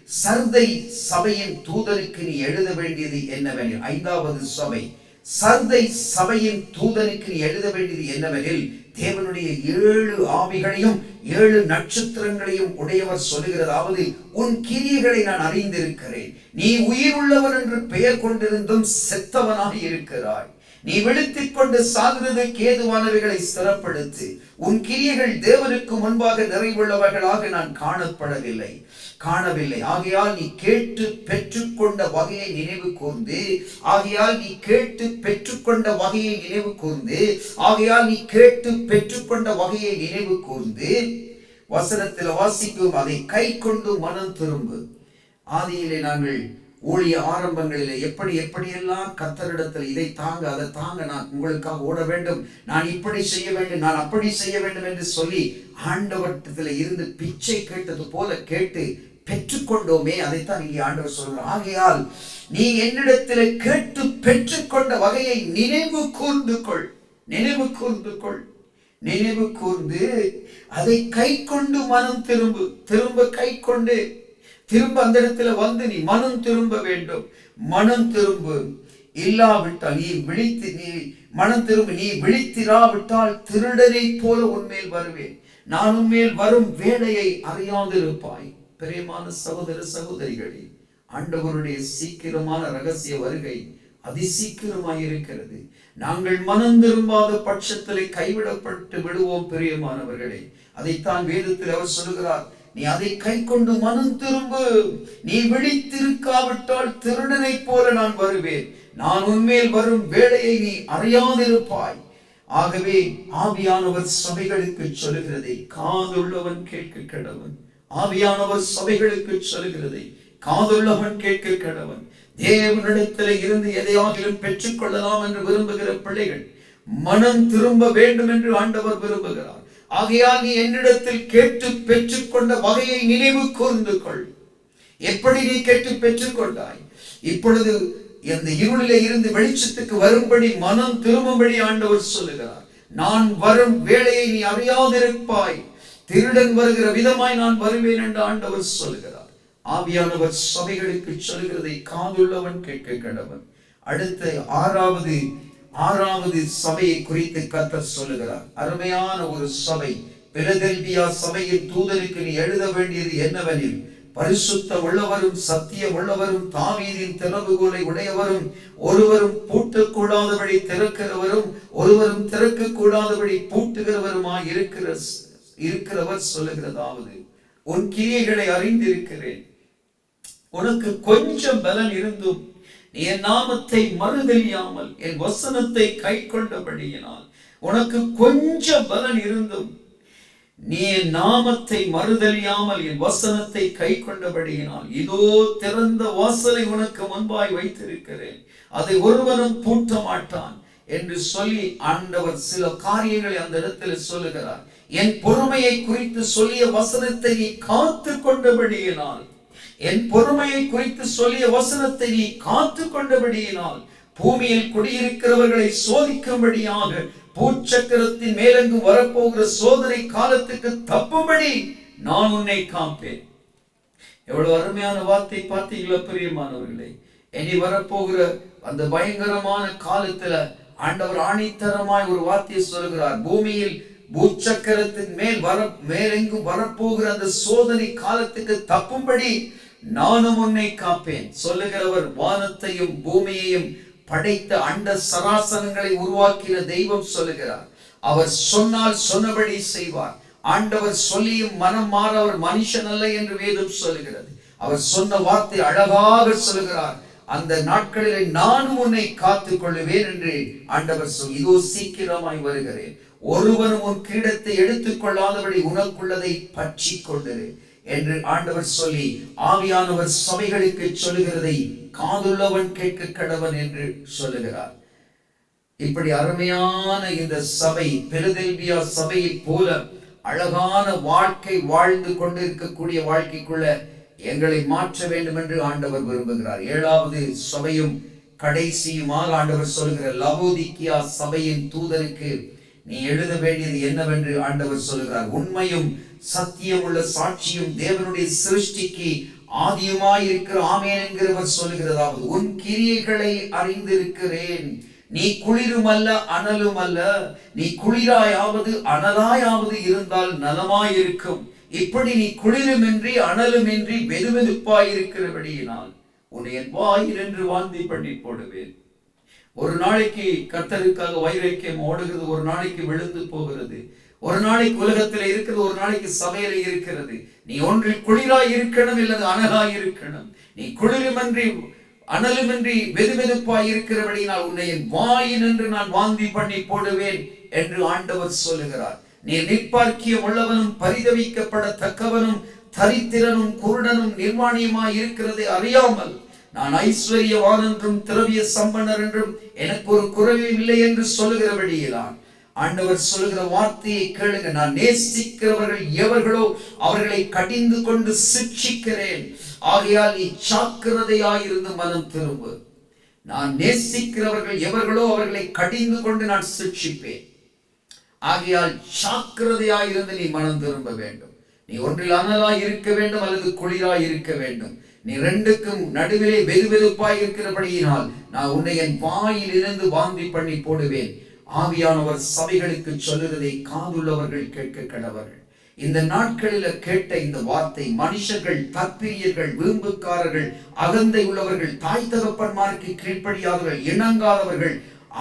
சர்தை சபையின் தூதனுக்கு நீ எழுத வேண்டியது என்னவெனில், 5வது சபை, சர்தை சபையின் தூதனுக்கு நீ எழுத வேண்டியது என்னவெனில், தேவனுடைய 7 ஆவிகளையும் 7 நட்சத்திரங்களையும் உடையவர் சொல்லுகிறதாவது, உன் கிரியைகளை நான் அறிந்திருக்கிறேன். நீ உயிர் உள்ளவன் என்று பெயர் கொண்டிருந்தும் செத்தவனாக இருக்கிறாய். நீ விழித்துக் கொண்டு சாகிறதுக்கு ஏதுவானவைகளை ஸ்திரப்படுத்து. உன் கிரியைகள் தேவனுக்கு முன்பாக நிறைவுள்ளவர்களாக நான் காணவில்லை. ஆகையால் நீ கேட்டு பெற்றுக்கொண்ட வகையை நினைவு கூர்ந்து வசனத்தில் வாசிக்கும் அதை கை கொண்டு மனம் திரும்பு. ஆதியிலே நாங்கள் ஊழிய ஆரம்பங்களிலே எப்படியெல்லாம் கர்த்தரிடத்தில் இதை தாங்க அதை தாங்க, நான் உங்களுக்காக ஓட வேண்டும், நான் இப்படி செய்ய வேண்டும், நான் அப்படி செய்ய வேண்டும் என்று சொல்லி ஆண்டவரிடத்தில் இருந்து பிச்சை கேட்டது போல கேட்டு பெற்றுக்கொண்டோமே, அதைத்தான் இங்கே ஆண்டவர் சொல்கிறார். ஆகையால் நீ என்னிடத்தில் கேட்டு பெற்றுக்கொண்ட வகையை நினைவு கூர்ந்து அதை கை கொண்டு மனம் திரும்ப கை கொண்டு திரும்ப அந்த இடத்துல வந்து நீ மனம் திரும்ப வேண்டும். மனம் திரும்பு இல்லாவிட்டால் நீ விழித்திராவிட்டால் திருடனை போல உன்மேல் வருவேன், நான் உன்மேல் வரும் வேலையை அறியாதிருப்பாய். பிரியமான சகோதர சகோதரிகளே, ஆண்டவருடைய சீக்கிரமான ரகசிய வருகை அதிசீக்கிரமாய் இருக்கிறது. நாங்கள் மனம் திரும்பாத பட்சத்திலே கைவிடப்பட்டு விடுவோம். பிரியமானவர்களே, அதைத்தான் வேதத்தில் அவர் சொல்கிறார், நீ அதை கை கொண்டு மனம் திரும்பு. நீ விழித்திருக்காவிட்டால் திருடனை போல நான் வருவேன், நான் உன்மேல் வரும் வேலையை நீ அறியாதிருப்பாய். ஆகவே ஆவியானவர் சபைகளுக்கு சொல்லுகிறதை காதுள்ளவன் கேட்க கடவன். ஆவியானவர் சபைகளுக்கு சொல்லுகிறதை காதுள்ளவன் கேட்க கடவன். தேவனிடத்தில் இருந்து எதையாகிலும் பெற்றுக் கொள்ளலாம் என்று விரும்புகிற பிள்ளைகள் மனம் திரும்ப வேண்டும் என்று ஆண்டவர் விரும்புகிறார். ஆகையால் நீ என்னிடத்தில் கேட்டு பெற்றுக்கொண்ட வகையை நினைவு கூர்ந்து கொள். எப்படி நீ கேட்டு பெற்றுக்கொண்டாய்? இப்பொழுது இந்த இருளிலே இருந்து வெளிச்சத்துக்கு வரும்படி மனம் திரும்பும்படி ஆண்டவர் சொல்லுகிறார். நான் வரும் வேளையை நீ அறியாதிருப்பாய், திருடன் வருகிற விதமாய் நான் வருவேன் என்று ஆண்டவர் சொல்லுகிறார். ஆவியானவர் சபைகளுக்கு சொல்கிறதை காதுள்ளவன் கேட்க கடவன். அடுத்த ஆறாவது சபையை குறித்து கர்த்தர் சொல்லுகிறார். அருமையான ஒரு சபை, பிலதெல்பியா சபையின் தூதனுக்கு நீ எழுத வேண்டியது என்னவெனில், பரிசுத்தம் உள்ளவரும் சத்தியம் உள்ளவரும் தாவீதின் திறவுகோலை உடையவரும் ஒருவரும் பூட்டக்கூடாதபடி திறக்கிறவரும் ஒருவரும் திறக்கக்கூடாதபடி பூட்டுகிறவருமாய் இருக்கிறவர் சொல்லுகிறதாவது, உன் கிரியைகளை அறிந்திருக்கிறேன். உனக்கு கொஞ்சம் பலன் இருந்தும் நீ என் நாமத்தை மறுதலியாமல் என் வசனத்தை கை கொண்டபடியினால், உனக்கு கொஞ்சம் பலன் இருந்தும் நீ என் நாமத்தை மறுதலியாமல் என் வசனத்தை கை கொண்டபடியினால், இதோ திறந்த வாசலை உனக்கு முன்பாய் வைத்திருக்கிறேன், அதை ஒருவனும் பூட்ட மாட்டான் என்று சொல்லி ஆண்டவர் சில காரியங்களை அந்த இடத்தில் சொல்லுகிறார். என் பொறுமையை குறித்து சொல்லிய வசனத்தை நீ காத்து கொண்டபடியினால், என் பொறுமையை குறித்து சொல்லிய வசனத்தை நீ காத்து கொண்டபடியினால், பூமியில் குடியிருக்கிறவர்களை சோதிக்கும்படியாக பூச்சக்கரத்தின் மேலெங்கு வரப்போகிற சோதனை காலத்துக்கு தப்பும்படி நான் உன்னை காப்பேன். எவ்வளவு அருமையான வார்த்தை பார்த்தீங்களா பிரியமானவர்களே? இனி வரப்போகிற அந்த பயங்கரமான காலத்துல ஆண்டவர் ஆணித்தரமாய் ஒரு வார்த்தையை சொல்கிறார். பூமியில் பூச்சக்கரத்தின் மேலெங்கும் வரப்போகிற அந்த சோதனை காலத்துக்கு தப்பும்படி நானும் உன்னை காப்பேன் சொல்லுகிறவர். வானத்தையும் பூமியையும் படைத்த அண்ட சராசரங்களை உருவாக்கின தெய்வம் சொல்லுகிறார். அவர் சொன்னால் சொன்னபடி செய்வார். ஆண்டவர் சொல்லியும் மனம் மாற அவர் மனுஷன் அல்ல என்று வேதம் சொல்லுகிறது. அவர் சொன்ன வார்த்தை அழகாக சொல்லுகிறார். அந்த நாட்களிலே நானும் உன்னை காத்துக் கொள்ளுவேன் என்று ஆண்டவர் இதோ சீக்கிரமாய் வருகிறேன், ஒருவனும் உன் கிரீடத்தை எடுத்துக் கொள்ளாதபடி உனக்குள்ளதை பற்றி கொண்டிரு என்று ஆண்டவர் சொல்லி ஆவியானவர் சபைகளுக்கு சொல்லுகிறதை காதுள்ளவன் கேட்க கடவன் என்று சொல்லுகிறார். இப்படி அருமையான இந்த சபை, பிலதெல்பியா சபையை போல அழகான வாழ்க்கை வாழ்ந்து கொண்டிருக்கக்கூடிய வாழ்க்கைக்குள்ள எங்களை மாற்ற வேண்டும் என்று ஆண்டவர் விரும்புகிறார். ஏழாவது சபையும் கடைசியுமாக ஆண்டவர் சொல்லுகிற லவோதிக்கியா சபையின் தூதனுக்கு நீ எழுத வேண்டியது என்னவென்று ஆண்டவர் சொல்லுகிறார். உண்மையும் சத்தியம் உள்ள சாட்சியும் தேவனுடைய சிருஷ்டிக்கு ஆதியுமாயிருக்கிற ஆமென் என்கிறவர் சொல்லுகிறதாவது, உன் கிரியைகளை அறிந்திருக்கிறேன். நீ குளிரும் அல்ல அனலும் அல்ல, நீ குளிராயாவது அனலாயாவது இருந்தால் நலமாயிருக்கும். இப்படி நீ குளிருமின்றி அனலுமின்றி வெதுவெதுப்பாயிருக்கிறபடியினால் உன்னை என் வாயில் என்று வாந்தி பண்ணி போடுவேன். ஒரு நாளைக்கு கர்த்தருக்காக வைராக்கியம் ஓடுகிறது, ஒரு நாளைக்கு விழுந்து போகிறது. ஒரு நாளைக்கு உலகத்தில் இருக்கிறது, ஒரு நாளைக்கு சபையில இருக்கிறது. நீ ஒன்றில் குளிராய் இருக்கணும், இல்லது அனலாய் இருக்கணும். நீ குளிருமின்றி அனலுமின்றி வெதுவெதுப்பாய் இருக்கிறபடினால் உன்னை என் வாயினின்று நான் வாந்தி பண்ணி போடுவேன் என்று ஆண்டவர் சொல்லுகிறார். நீ நிற்பார்க்கியம் உள்ளவனும் பரிதவிக்கப்படத்தக்கவனும் தரித்திரனும் குருடனும் நிர்வாணியுமாய் இருக்கிறதை அறியாமல் நான் ஐஸ்வர்யவான் என்றும் திரவிய சம்பன்னர் என்றும் எனக்கு ஒரு குறைவும் இல்லை என்று சொல்லுகிறபடியிலான் ஆண்டவர் சொல்லுகிற வார்த்தையை கேளுங்க. நான் நேசிக்கிறவர்கள் எவர்களோ அவர்களை கடிந்து கொண்டு சிட்சிக்கிறேன். ஆகையால் நீ ஜாக்கிரதையாயிருந்து மனம் திரும்பு. நான் நேசிக்கிறவர்கள் எவர்களோ அவர்களை கடிந்து கொண்டு நான் சிட்சிப்பேன். ஆகையால் ஜாக்கிரதையாயிருந்து நீ மனம் திரும்ப வேண்டும். நீ ஒன்றில் அனலாய் இருக்க வேண்டும் அல்லது குளிராய் இருக்க வேண்டும். நீ ரெண்டுக்கும் நடுவிலே வெதுவெதுப்பாய் இருக்கிறபடியினால் நான் உன்னை என் வாயில் இருந்து வாந்தி பண்ணி போடுவேன். ஆவியானவர் சபைகளுக்கு சொல்லுவதை காதுள்ளவர்கள் கேட்க கடவர்கள். இந்த நாட்களில் கேட்ட இந்த வார்த்தை, மனுஷர்கள் தற்பிரியர்கள், வீம்புக்காரர்கள், அகந்தை உள்ளவர்கள், தாய் தகப்பன்மாருக்கு கீழ்ப்படியாதவர்கள், இணங்காதவர்கள்,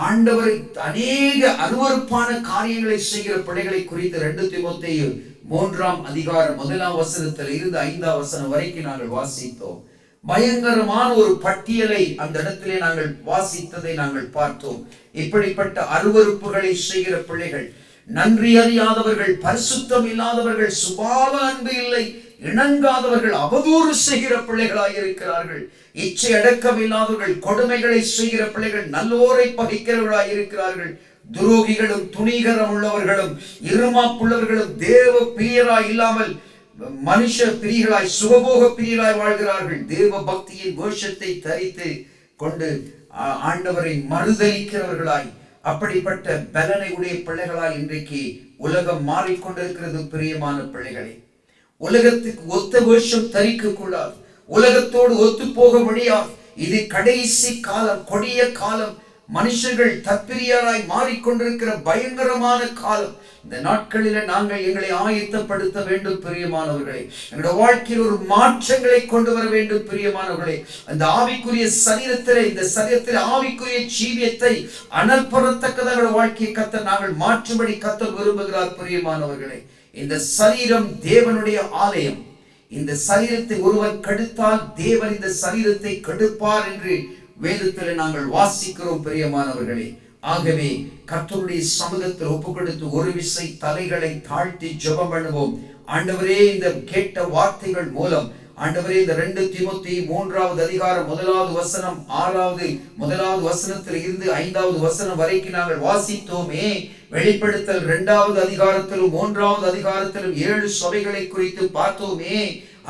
ஆண்டவரை அநேக அருவருப்பான காரியங்களை செய்கிற பிள்ளைகளை குறித்து 2 தீமோத்தேயு 3ஆம் அதிகாரம் 1ஆம் வசனத்தில் இருந்து 5ஆம் வசனம் வரைக்கும் நாங்கள் வாசித்தோம். பயங்கரமான ஒரு பட்டியலை அந்த இடத்திலே நாங்கள் வாசித்ததை நாங்கள் பார்த்தோம். இப்படிப்பட்ட அருவருப்புகளை செய்கிற பிள்ளைகள், நன்றி அறியாதவர்கள், பரிசுத்தம் இல்லாதவர்கள், சுபாவ அன்பு இல்லை, இணங்காதவர்கள், அவதூறு செய்கிற பிள்ளைகளாய் இருக்கிறார்கள். இச்சை அடக்கம் இல்லாதவர்கள், கொடுமைகளை செய்கிற பிள்ளைகள், நல்லோரை பகைக்கிறவர்களாய் இருக்கிறார்கள். துரோகிகளும் துணிகரம் உள்ளவர்களும் இருமாப்புள்ளவர்களும் தேவ பிரியராய் இல்லாமல் மனுஷ பிரியர்களாய் சுகபோக பிரியராய் வாழ்கிறார்கள். தேவ பக்தியின் வேஷத்தை தரித்து கொண்டு ஆண்டவரை மறுதலிக்கிறவர்களாய், அப்படிப்பட்ட பலனை உடைய பிள்ளைகளாய் இன்றைக்கு உலகம் மாறிக்கொண்டிருக்கிறது. பிரியமான பிள்ளைகளே, உலகத்துக்கு ஒத்த வேஷம் தரிக்க கூடாது, உலகத்தோடு ஒத்து போக முடியாது. இது கடைசி காலம், கொடிய காலம். மனுஷர்கள் தற்பிரியராய் மாறிக்கொண்டிருக்கிற பயங்கரமான காலம். இந்த நாட்களில நாங்கள் எங்களை ஆயத்தப்படுத்த வேண்டும் பிரியமானவர்களே. எங்களுடைய வாழ்க்கையில் ஒரு மாற்றங்களை கொண்டு வர வேண்டும் பிரியமானவர்களே. அந்த ஆவிக்குரிய சரீரத்திலே, இந்த சரீரத்தில் ஆவிக்குரிய ஜீவியத்தை அனல் பரத்தக்கதாக வாழ்க்கையை கர்த்தர் நாங்கள் மாற்றும்படி கர்த்தர் விரும்புகிறார் பிரியமானவர்களே. இந்த சரீரம் தேவனுடைய ஆலயம். இந்த சரீரத்தை ஒருவர் கெடுத்தால் தேவன் இந்த சரீரத்தை கெடுப்பார் என்று வேதத்தில் நாங்கள் வாசிக்கிறோம் பிரியமானவர்களே. ஆகவே கர்த்தருடைய சமூகத்தில் ஒப்பு கொடுத்து ஒரு விசை தலைகளை தாழ்த்தி ஜெபம் பண்ணுவோம். ஆண்டவரே, இந்த கேட்ட வார்த்தைகள் மூலம் ஆண்டவரே, இந்த 2 தீமோத்தேயு 3ஆவது அதிகாரம் 1வது வசனம் 1வது வசனத்தில் இருந்து 5வது வசனம் வரைக்கும் நாங்கள் வாசித்தோமே. வெளிப்படுத்தல் 2வது அதிகாரத்திலும் 3வது அதிகாரத்திலும் 7 சபைகளை குறித்து பார்த்தோமே.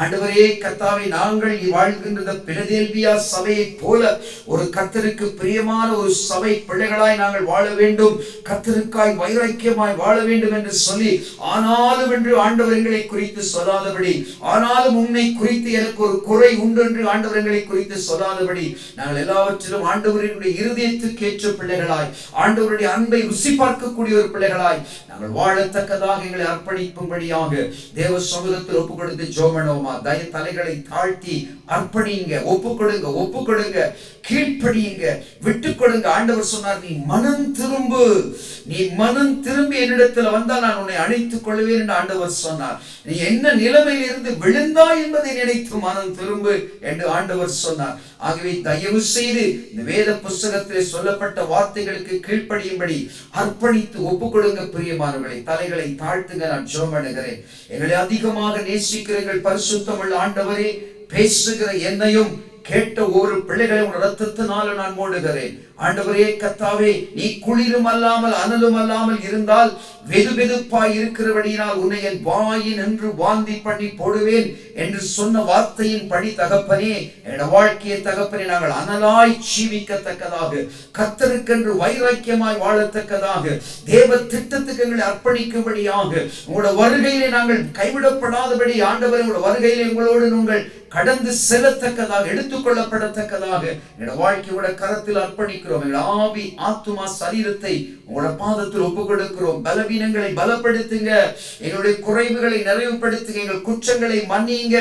ஆண்டவரே கர்த்தாவே, நாங்கள் வாழ்கின்ற பிலதெல்பியா சபையை போல ஒரு கர்த்தருக்கு பிரியமான ஒரு சபை பிள்ளைகளாய் நாங்கள் வாழ வேண்டும், கர்த்தருக்காய் வைராக்கியமாய் வாழ வேண்டும் என்று சொல்லி, ஆனாலும் என்று ஆண்டவர் எங்களை குறித்து சொல்லாதபடி, ஆனாலும் உன்னை குறித்து எனக்கு ஒரு குறை உண்டு என்று ஆண்டவர் எங்களை குறித்து சொல்லாதபடி, நாங்கள் எல்லாவற்றிலும் ஆண்டவருடைய இருதயத்துக்கு ஏற்ற பிள்ளைகளாய், ஆண்டவருடைய அன்பை ருசி பார்க்கக்கூடிய ஒரு பிள்ளைகளாய் நாங்கள் வாழத்தக்கதாக எங்களை அர்ப்பணிக்கும்படியாக தேவ சமூகத்தில் ஒப்பு கொடுத்து ஜெபம். தலைகளை தாழ்த்தி அர்ப்பணிங்க, ஒப்பு கொடுங்க, கீழ்ப்படியுங்க, விட்டு கொடுங்க. ஆண்டவர் சொன்னார், நீ மனம் திரும்பு, நீ மனம் திரும்பி என்னிடத்தில் வந்தால் நான் உன்னை அணைத்துக் கொள்வேன் என்று ஆண்டவர் சொன்னார். நீ என்ன நிலைமையில் இருந்து விழுந்தாய் என்பதை நினைத்து மனம் திரும்பு என்று ஆண்டவர் சொன்னார். ஆகவே தயவு செய்து இந்த வேத புஸ்தகத்திலே சொல்லப்பட்ட வார்த்தைகளுக்கு கீழ்ப்படியும்படி அர்ப்பணித்து ஒப்பு கொடுங்க பிரியமானவர்களே. தலைகளை தாழ்த்துங்க. நான் ஜெபம் பண்ணுகிறேன். எங்களை அதிகமாக நேசிக்கிற எங்கள் பரிசுத்தமுள்ள ஆண்டவரே, பேசுகிற என்னையும் கேட்ட ஒரு பிள்ளைகளை உன் இரத்தத்தினால நான் மூடுகிறேன். ஆண்டவரே கர்த்தாவே, நீ குளிரும் அல்லாமல் அனலும் அல்லாமல் இருந்தால் வெதுவெதுப்பாய் இருக்கிறபடியினால் உன்னை என் வாயின் என்று வாந்தி பண்ணி போடுவேன் என்று சொன்ன வார்த்தையின் படி தகப்பனே, என்னோட வாழ்க்கையை தகப்பனே நாங்கள் அனலாய் ஜீவிக்கத்தக்கதாக, கர்த்தருக்கென்று வைராக்கியமாய் வாழத்தக்கதாக, தேவ திட்டத்துக்கு எங்களை அர்ப்பணிக்கும்படியாக, உங்களோட வருகையிலே நாங்கள் கைவிடப்படாதபடி, ஆண்டவரே உங்களோட வருகையிலே உங்களோடு நீங்கள் கடந்து செல்லத்தக்கதாக, எடுத்துக்கொள்ளப்படத்தக்கதாக எங்களோட வாழ்க்கையோட கரத்தில் அர்ப்பணிக்கிறோம். எங்கள் ஆவி, ஆத்துமா, சரீரத்தை உங்களோட பாதத்தில் ஒப்புக் கொடுக்கிறோம். பலவீனங்களை பலப்படுத்துங்க, எங்களுடைய குறைவுகளை நிறைவுபடுத்துங்க, எங்கள் குற்றங்களை மன்னியுங்க,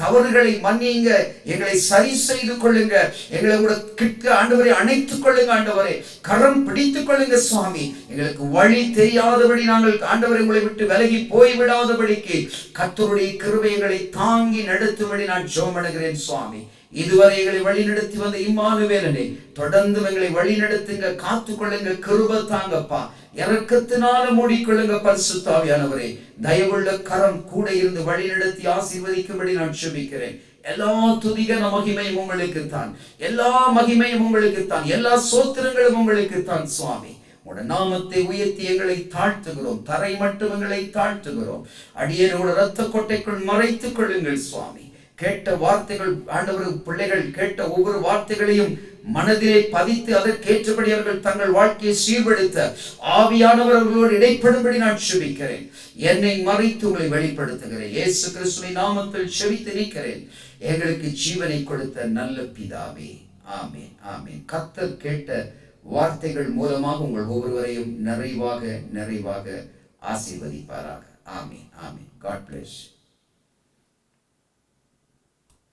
தவறுகளை மன்னியுங்க, எங்களை சரி செய்து கொள்ளுங்க, எங்களை கூட கிட்ட ஆண்டவரை அணைத்துக் கொள்ளுங்க, ஆண்டவரை கரம் பிடித்துக் கொள்ளுங்க சுவாமி. எங்களுக்கு வழி தெரியாதபடி நாங்கள் ஆண்டவரை உங்களை விட்டு விலகி போய்விடாதபடிக்கு கர்த்தருடைய கிருபைகளை தாங்கி நடத்தும்படி நான் ஜெபம் சுவாமி. இதுவரை எங்களை வழி நடத்தி வந்த இம்மானுவேலனே, தொடர்ந்து எங்களை வழி நடத்துங்க, காத்துக்கொள்ளுங்க, கிருபை தாங்கப்பா, இரக்கத்தினால மூடிக்கொள்ளுங்க பரிசுத்த ஆவியானவரே. தயவுள்ள கரம் கூட இருந்து வழி நடத்தி ஆசீர்வதிக்கும்படி நான் ஜெபிக்கிறேன். எல்லா துதிகன மகிமையும் உங்களுக்குத்தான், எல்லா மகிமையும் உங்களுக்குத்தான், எல்லா சோத்திரங்களும் உங்களுக்குத்தான் சுவாமி. உடைய நாமத்தை உயர்த்தி எங்களை தாழ்த்துகிறோம், தரை மட்டும் எங்களை தாழ்த்துகிறோம். அடியனோட இரத்த கொட்டைக்குள் மறைத்துக் கொள்ளுங்கள் சுவாமி. கேட்ட வார்த்தைகள் ஆண்டவர், பிள்ளைகள் கேட்ட ஒவ்வொரு வார்த்தைகளையும் மனதிலே பதித்து அதற்கேற்றபடி அவர்கள் தங்கள் வாழ்க்கையை சீர்படுத்த ஆவியானவர்களோடு இடைப்படும்படி நான் செபிக்கிறேன். என்னை மறைத்து உங்களை வெளிப்படுத்துகிறேன். இயேசு கிறிஸ்துவின் நாமத்தில் செபித்து நிற்கிறேன், எங்களுக்கு ஜீவனை கொடுத்த நல்ல பிதாவே. ஆமென், ஆமென். கர்த்தர் கேட்ட வார்த்தைகள் மூலமாக உங்கள் ஒவ்வொருவரையும் நிறைவாக நிறைவாக ஆசீர்வதிப்பாராக. ஆமென், ஆமென். God bless.